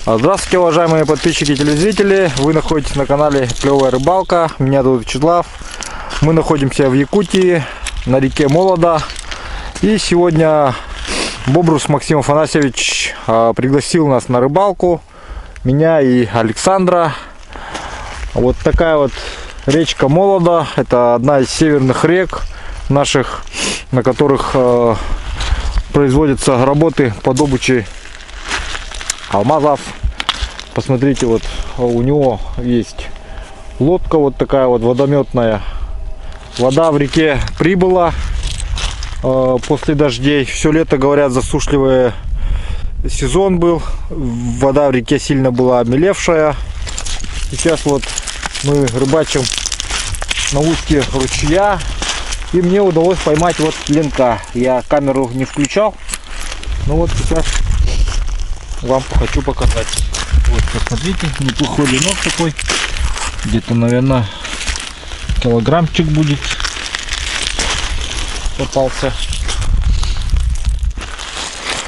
Здравствуйте, уважаемые подписчики и телезрители. Вы находитесь на канале Клевая Рыбалка. Меня зовут Вячеслав. Мы находимся в Якутии, на реке Молода. И сегодня Бобрус Максим Афанасьевич пригласил нас на рыбалку. Меня и Александра. Вот такая вот речка Молода. Это одна из северных рек наших, на которых производятся работы по добыче алмазов. Посмотрите, вот у него есть лодка вот такая вот водометная. Вода в реке прибыла после дождей. Все лето, говорят, засушливый сезон был. Вода в реке сильно была обмелевшая. Сейчас вот мы рыбачим на устье ручья. И мне удалось поймать вот ленка. Я камеру не включал. Но вот сейчас вам хочу показать. Вот, посмотрите, неплохой ленок такой. Где-то, наверное, килограммчик будет. Попался.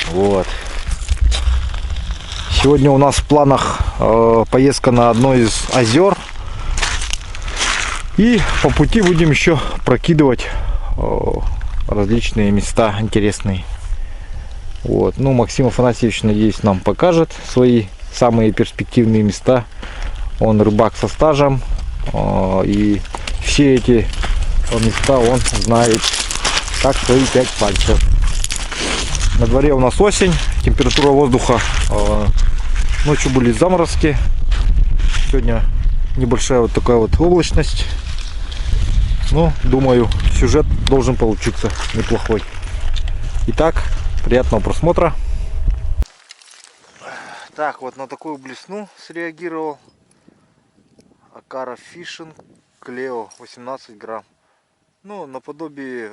Вот. Сегодня у нас в планах поездка на одно из озер. И по пути будем еще прокидывать различные места интересные. Вот. Ну, Максим Афанасьевич, надеюсь, нам покажет свои самые перспективные места. Он рыбак со стажем. И все эти места он знает как свои 5 пальцев. На дворе у нас осень. Температура воздуха. Ночью были заморозки. Сегодня небольшая вот такая вот облачность. Ну, думаю, сюжет должен получиться неплохой. Итак, приятного просмотра. Так, вот на такую блесну среагировал. Акара Фишинг Клео 18 грамм. Ну, наподобие,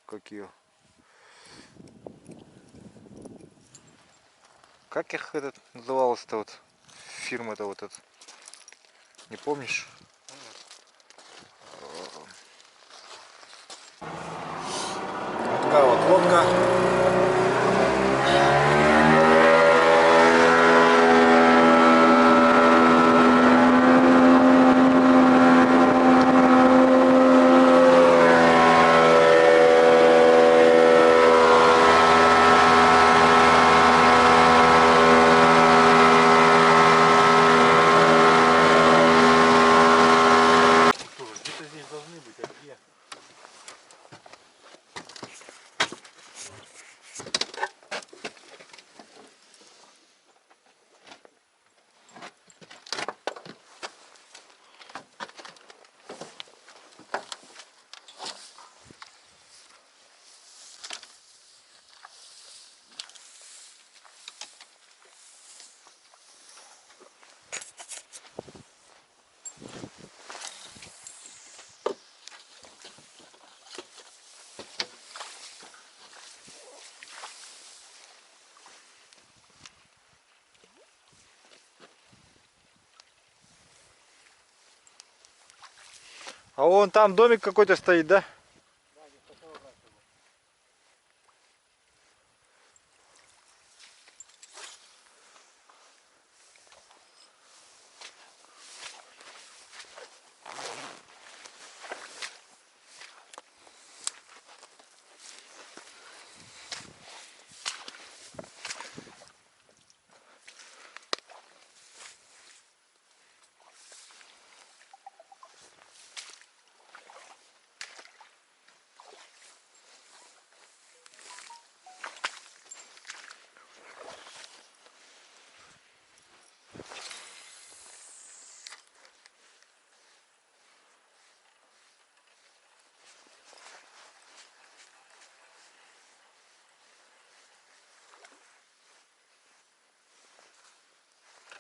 как ее, как их этот называлось-то, вот фирма-то вот эта, не помнишь? Вот такая вот лодка. А вон там домик какой-то стоит, да?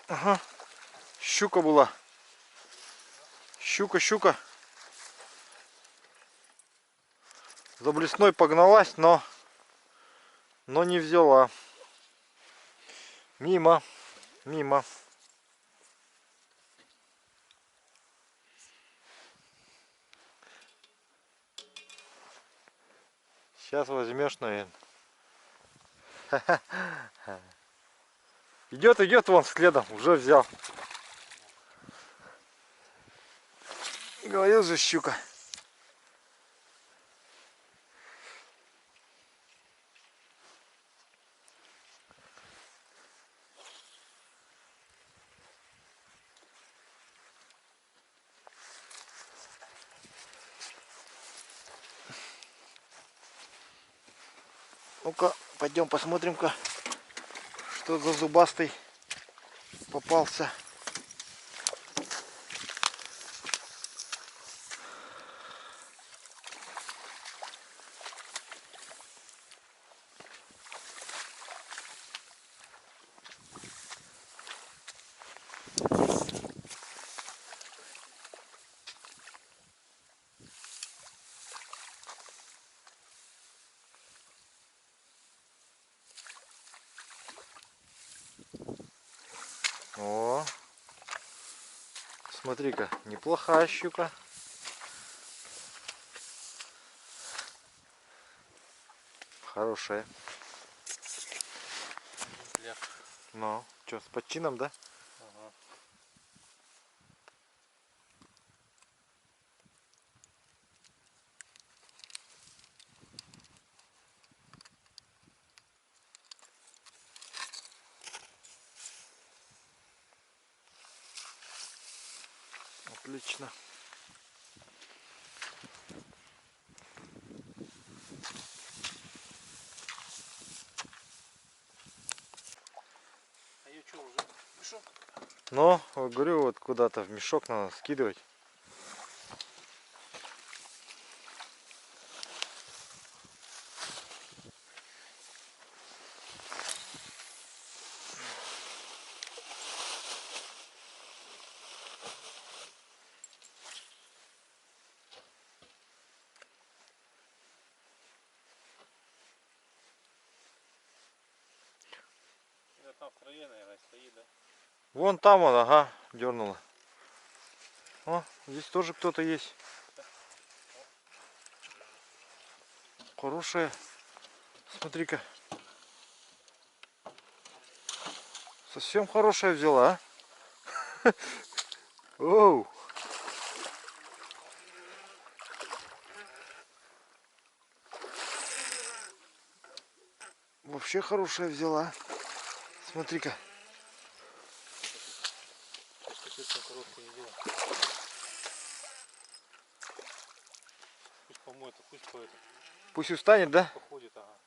Ага, щука была. Щука. За блесной погналась, но не взяла. Мимо. Сейчас возьмешь, наверное. Идет, идет вон следом, уже взял. Говорил же, щука. Ну-ка, пойдем посмотрим-ка, что за зубастый попался. О, смотри-ка, неплохая щука. Хорошая. Ну, что, с подчином, да? Ага. Отлично. А ее что, уже мешок? Но, говорю, вот куда-то в мешок надо скидывать. Это там в траве, наверное, стоит, да? Вон там он, ага, дернула. О, здесь тоже кто-то есть. Хорошая. Смотри-ка. Совсем хорошая взяла, а? Оу. Вообще хорошая взяла. Смотри-ка. Слишком короткое дело. Пусть помоет, пусть по это. Пусть устанет, да? Походит, ага.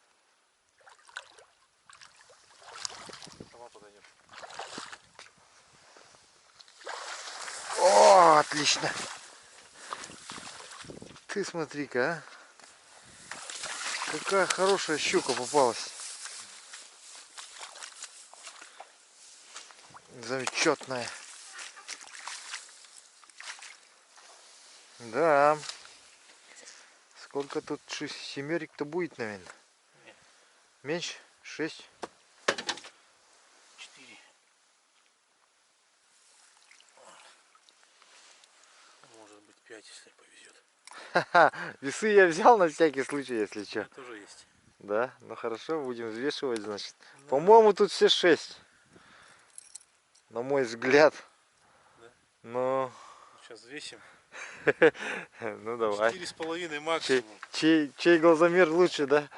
Сама подойдет. О, отлично. Ты смотри-ка, а. Какая хорошая щука попалась. Замечательная. Да. Сколько тут семерик-то будет, наверное? Нет. Меньше? 6? 4. Может быть 5, если повезет. Ха-ха. Весы я взял на всякий случай, если что. Тоже есть. Да, ну хорошо, будем взвешивать, значит. Да. По-моему, тут все 6. На мой взгляд. Да? Но... Сейчас взвесим. Ну давай. 4,5 максимум. Чей глазомер лучше, да?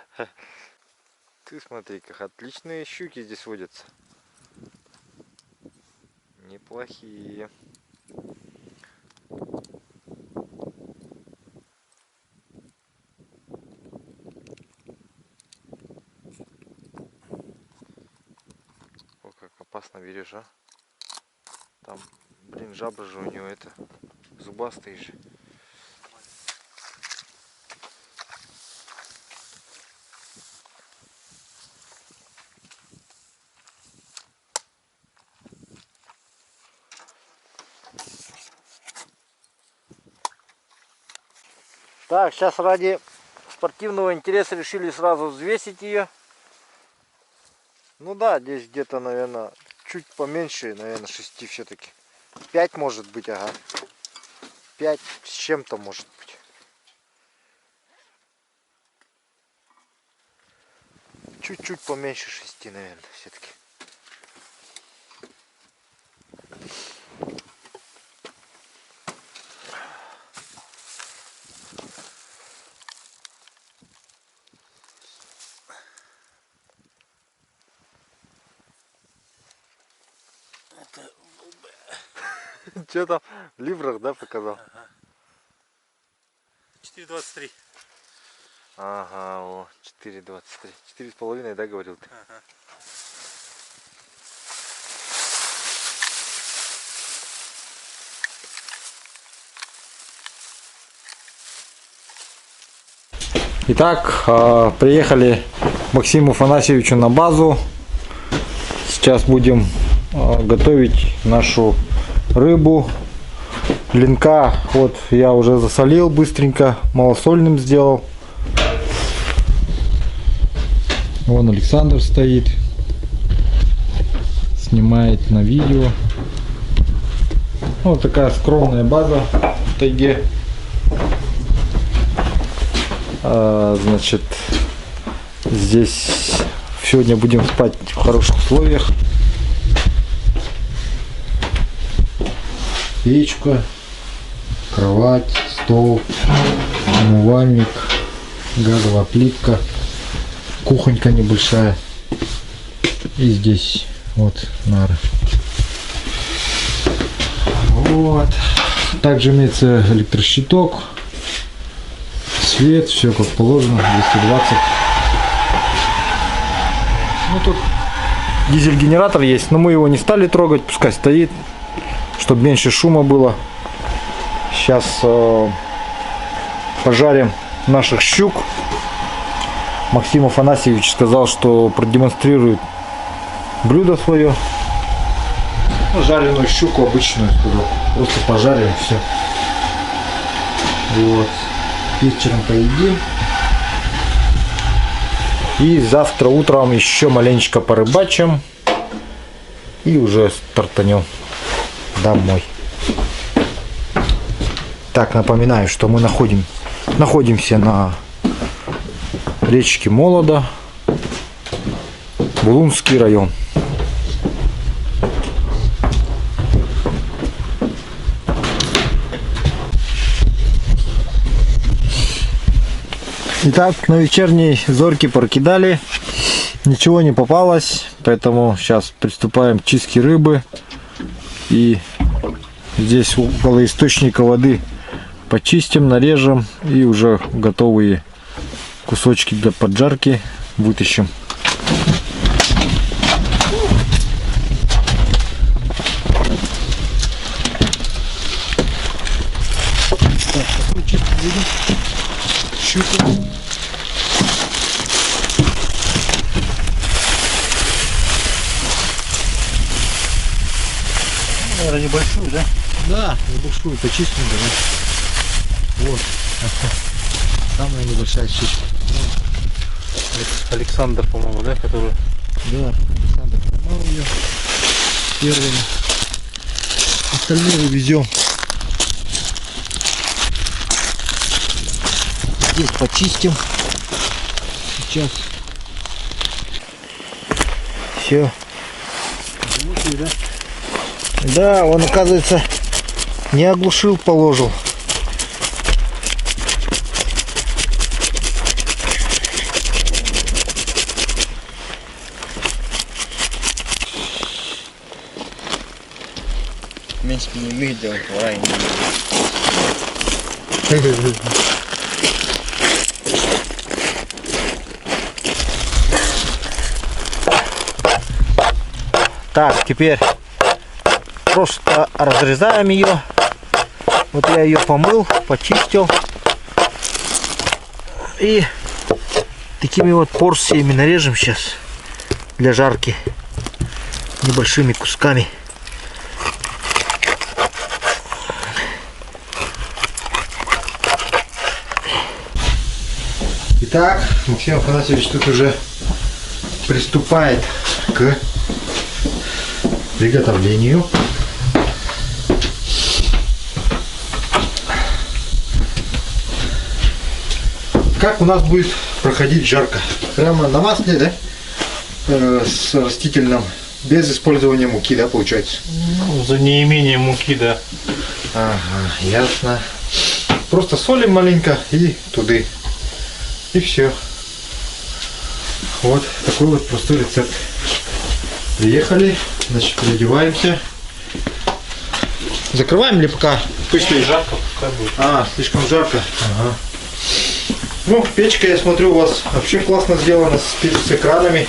Ты смотри, как отличные щуки здесь водятся. Неплохие. О, как опасно берешь, а? Там, блин, жабры же у него это, зубастые же. Так, сейчас ради спортивного интереса решили сразу взвесить ее. Ну да, здесь где-то, наверное, чуть поменьше, наверное, 6 все-таки. 5 может быть, ага. 5 с чем-то может быть. Чуть-чуть поменьше 6, наверное, все-таки. Что там? В ливрах, да, показал? 4,23. Ага, о, 4,23. 4,5, да, говорил ты? Ага. Итак, приехали к Максиму Афанасьевичу на базу. Сейчас будем готовить нашу рыбу. Линка вот я уже засолил быстренько, малосольным сделал. Вон Александр стоит, снимает на видео. Вот такая скромная база в тайге. Значит, здесь сегодня будем спать в хороших условиях. Печка, кровать, стол, умывальник, газовая плитка, кухонька небольшая. И здесь вот нары. Вот. Также имеется электрощиток. Свет, все как положено, 220. Ну тут дизель-генератор есть, но мы его не стали трогать, пускай стоит, чтобы меньше шума было. Сейчас пожарим наших щук. Максим Афанасьевич сказал, что продемонстрирует блюдо свое. Ну, жареную щуку обычную, просто пожарим, все. Вот. Вечером поедим. И завтра утром еще маленечко порыбачим. И уже стартанем домой. Так, напоминаю, что мы находимся на речке Молода, Булунский район. Итак, на вечерней зорьке прокидали, ничего не попалось, поэтому сейчас приступаем к чистке рыбы. И здесь около источника воды почистим, нарежем и уже готовые кусочки для поджарки вытащим. Щуку. Наверное, небольшую, да? Да, небольшую почистим, давай. Вот. Самая небольшая щучка. Александр, по-моему, да, который? Да, Александр поймал ее первым. Остальные увезем. Здесь почистим. Сейчас. Все. Да? Да, он, оказывается, не оглушил, положил. В принципе, не умеет делать варай. Так, теперь просто разрезаем ее. Вот я ее помыл, почистил. И такими вот порциями нарежем сейчас для жарки. Небольшими кусками. Итак, Максим Афанасьевич тут уже приступает к приготовлению. Как у нас будет проходить жарка? Прямо на масле, да? С растительным, без использования муки, да, получается? Ну, за неимением муки, да. Ага, ясно. Просто солим маленько и туды. И все. Вот такой вот простой рецепт. Приехали, значит, переодеваемся. Закрываем или пока? Пусть жарко, пускай будет. А, слишком жарко. Ага. Ну, печка, я смотрю, у вас вообще классно сделана с экранами.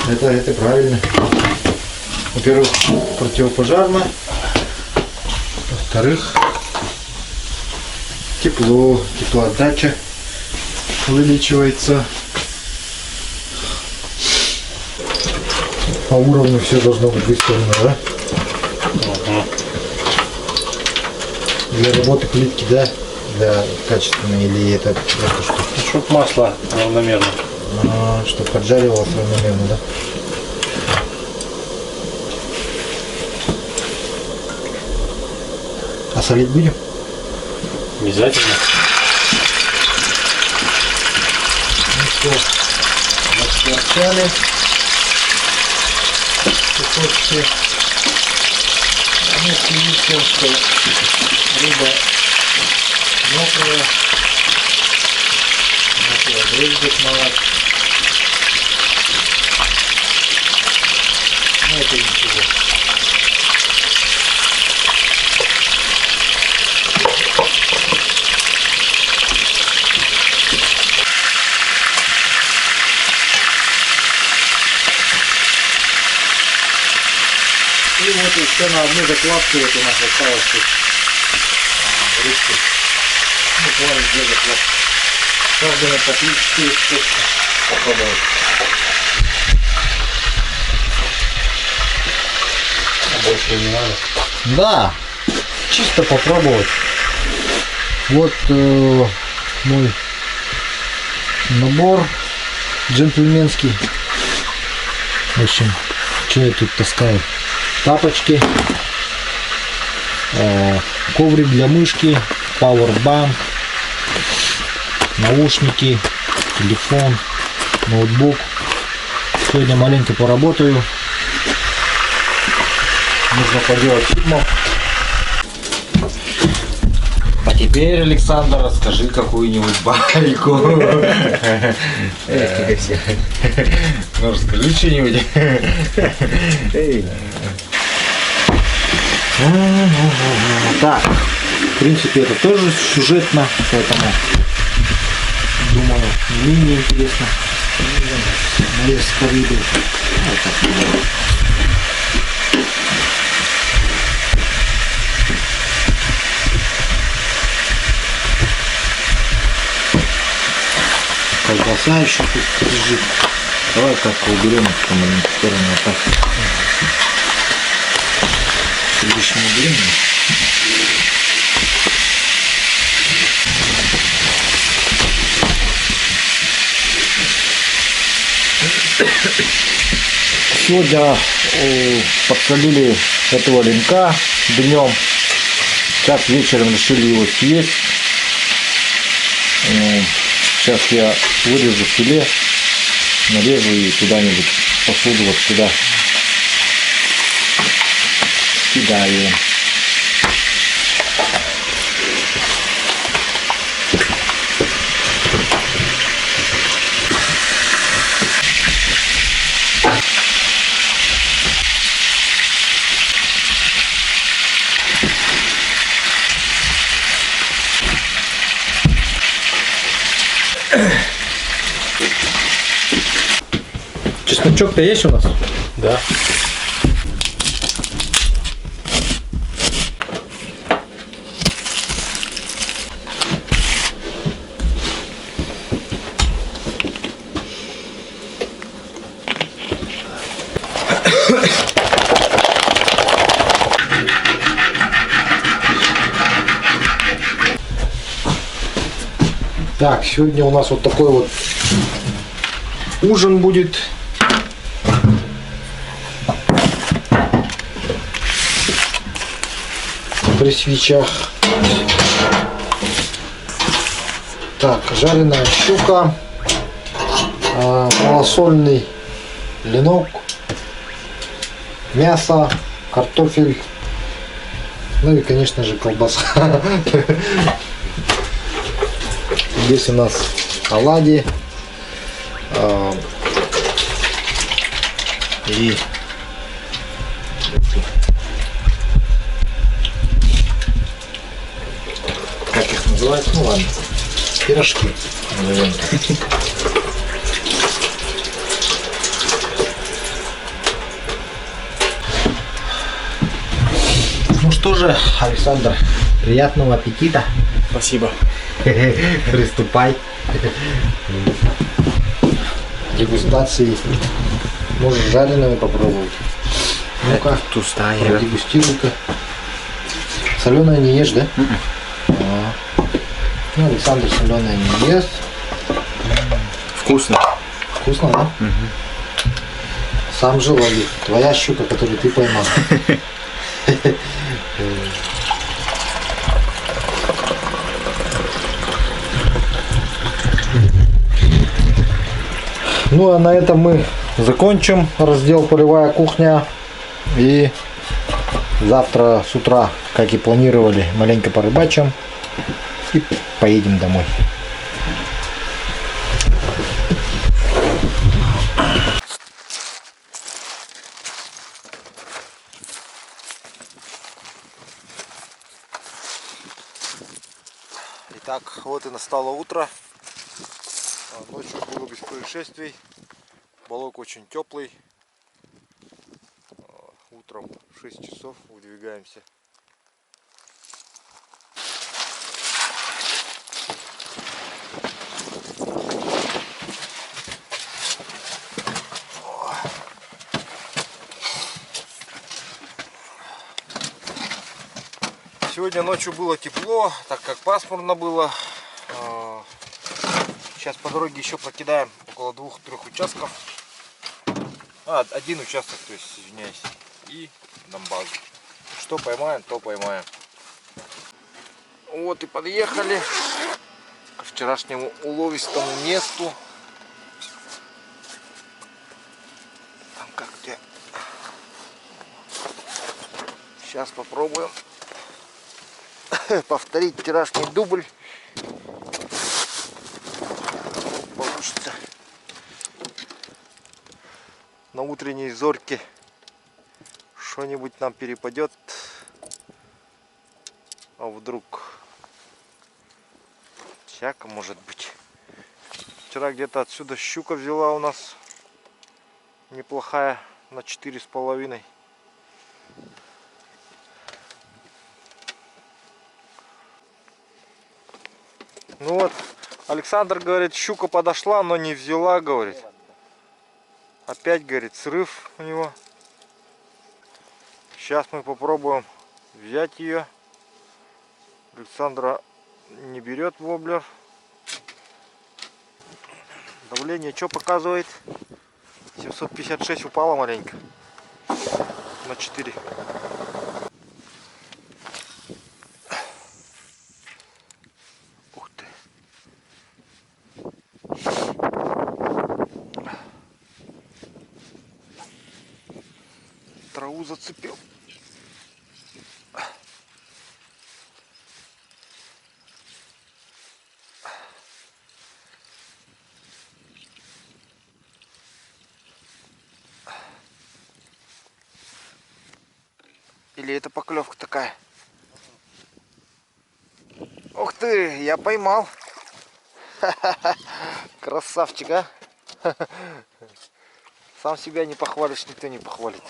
Это правильно. Во-первых, противопожарно. Во-вторых, тепло, теплоотдача увеличивается. По уровню все должно быть выставлено, да? Для работы плитки, да? Для качественной или это просто что? Чтоб масло равномерно. Чтобы поджаривалось равномерно, да? А солить будем? Обязательно. Ну все, расчерчали кусочки. Ну, видите, что рыба мокрая. Начала брызгать мало. Ну, это ничего. И вот еще на одну закладку вот у нас осталось тут рыбки. Буквально 2 закладки. Каждый на по 3-4 штуки попробовать. А больше не надо. Да, чисто попробовать. Вот мой набор джентльменский. В общем, что я тут таскаю? Тапочки, коврик для мышки, пауэрбанк, наушники, телефон, ноутбук. Сегодня маленько поработаю. Нужно поделать фильмов. А теперь, Александр, расскажи какую-нибудь байку. Ну, расскажи что-нибудь. Так, в принципе, это тоже сюжетно, поэтому, думаю, не менее интересно. Нарезка рыбы. Колбаса еще тут лежит. Давай как-то уберем, потом в сторону вот так. Лишнее уберем. Сегодня подсолили этого линка днем. Сейчас вечером решили его съесть. Сейчас я вырежу филе, нарежу и куда-нибудь посуду вот сюда кидаю. Чесночок-то есть у нас? Да. Так, сегодня у нас вот такой вот ужин будет. При свечах. Так, жареная щука, малосольный ленок, мясо, картофель, ну и, конечно же, колбаса. Здесь у нас оладьи и называется? Ну ладно. Пирожки. назовем. Ну что же, Александр, приятного аппетита. Спасибо. Приступай. Дегустации. Можешь жареную попробовать. Ну-ка, Тустая. дегустируй-ка. Соленое не ешь, да? А. Ну, Александр соленое не ест. Вкусно. Вкусно, да? Сам же лови. Твоя щука, которую ты поймал. Ну а на этом мы закончим раздел полевая кухня. И завтра с утра, как и планировали, маленько порыбачим и поедем домой. Итак, вот и настало утро. Ночью было без происшествий. Балок очень теплый. Утром в 6 часов выдвигаемся. Сегодня ночью было тепло, так как пасмурно было. Сейчас по дороге еще прокидаем около 2-3 участков. Один участок, то есть, извиняюсь. И на базу. Что поймаем, то поймаем. Вот и подъехали к вчерашнему уловистому месту. Там как где. Сейчас попробуем повторить вчерашний дубль. Получится на утренней зорьке что-нибудь нам перепадет. А вдруг всяко может быть. Вчера где-то отсюда щука взяла у нас неплохая на 4,5. Ну вот, Александр говорит, щука подошла, но не взяла, говорит. Опять, говорит, срыв у него. Сейчас мы попробуем взять ее. Александра не берет воблер. Давление что показывает? 756 упало маленько. На 4. Ух ты. Траву зацепил. Или это поклевка такая? Ух ты, я поймал. Красавчик, а? Сам себя не похвалишь, никто не похвалит.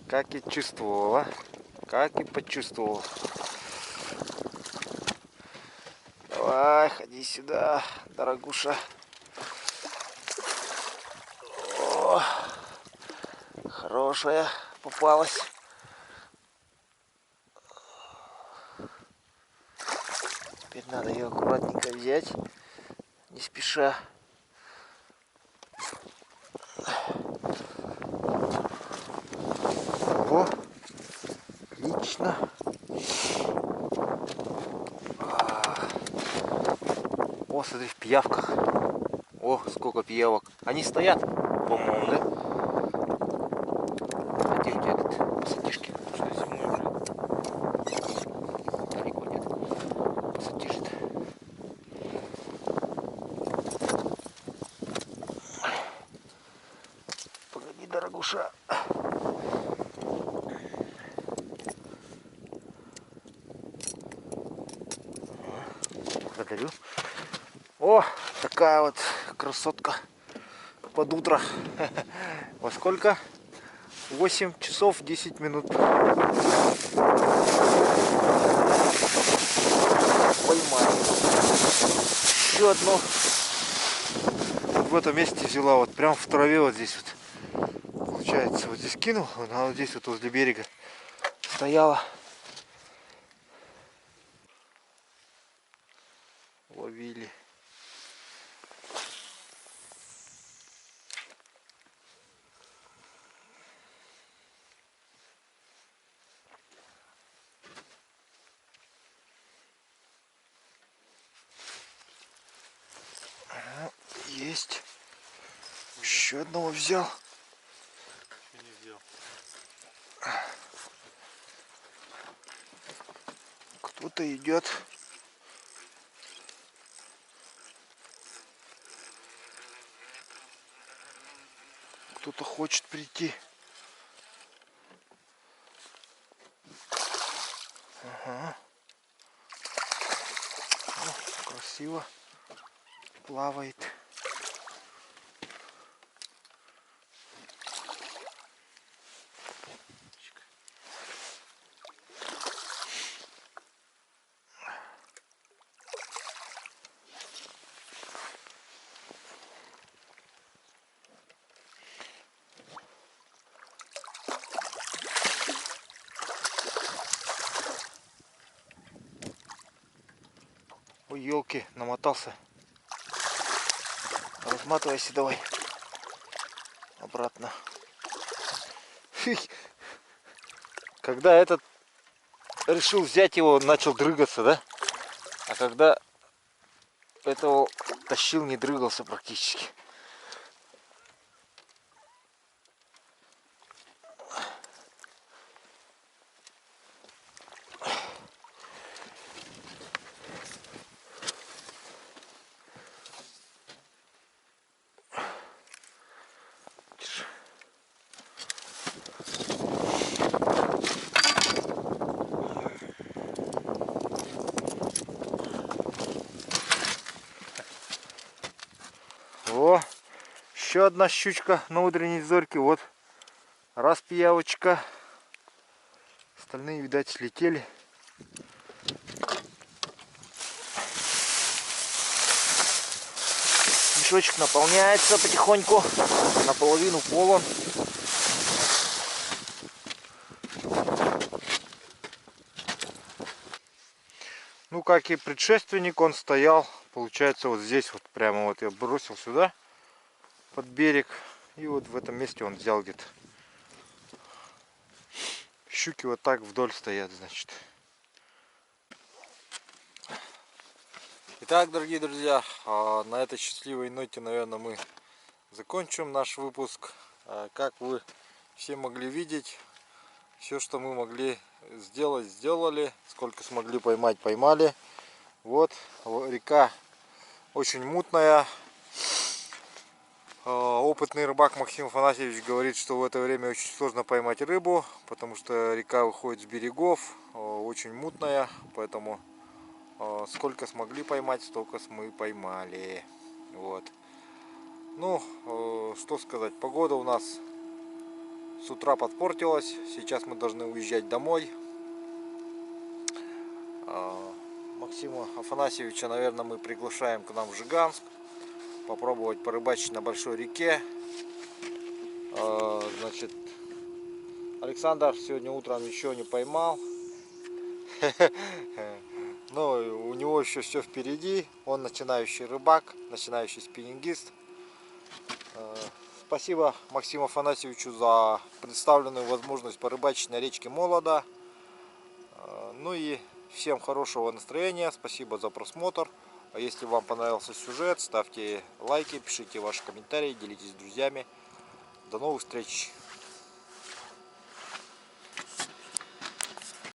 Как и чувствовала, как и почувствовал. Давай, ходи сюда, дорогуша. О, хорошая попалась. Теперь надо ее аккуратненько взять, не спеша. О, отлично. О, смотри, в пиявках. О, сколько пиявок. Они стоят, по-моему, да? А где у тебя этот пассатижки? Что зимой уже? Далеко нет. Пассатижит. Погоди, дорогуша. О, такая вот красотка под утро. Во сколько? 8 часов 10 минут. Поймали. Еще одну. В этом месте взяла, вот прям в траве вот здесь вот. Получается, вот здесь кинул, она вот здесь вот возле берега стояла. Ловили. Есть. Еще одного взял. Не взял. Кто-то идет. Кто-то хочет прийти. Ага. О, красиво плавает. Ой, елки, намотался. Разматывайся давай. Обратно. Когда этот решил взять его, он начал дрыгаться, да? А когда этого тащил, не дрыгался практически. О, еще одна щучка на утренней зорьке. Вот, раз пиявочка. Остальные, видать, слетели. Мешочек наполняется потихоньку. Наполовину полон. Ну, как и предшественник, он стоял, получается, вот здесь вот, прямо вот я бросил сюда, под берег, и вот в этом месте он взял где-то. Щуки вот так вдоль стоят, значит. Итак, дорогие друзья, на этой счастливой ноте, наверное, мы закончим наш выпуск. Как вы все могли видеть, все, что мы могли сделать, сделали. Сколько смогли поймать, поймали. Вот, река очень мутная. Опытный рыбак Максим Афанасьевич говорит, что в это время очень сложно поймать рыбу, потому что река выходит с берегов, очень мутная, поэтому сколько смогли поймать, столько мы поймали. Вот. Ну, что сказать, погода у нас с утра подпортилась, сейчас мы должны уезжать домой. Максима Афанасьевича, наверное, мы приглашаем к нам в Жиганск, попробовать порыбачить на большой реке. Значит, Александр сегодня утром ничего не поймал. Но у него еще все впереди. Он начинающий рыбак, начинающий спиннингист. Спасибо Максиму Афанасьевичу за предоставленную возможность порыбачить на речке Молода. Ну и всем хорошего настроения. Спасибо за просмотр. А если вам понравился сюжет, ставьте лайки, пишите ваши комментарии, делитесь с друзьями. До новых встреч!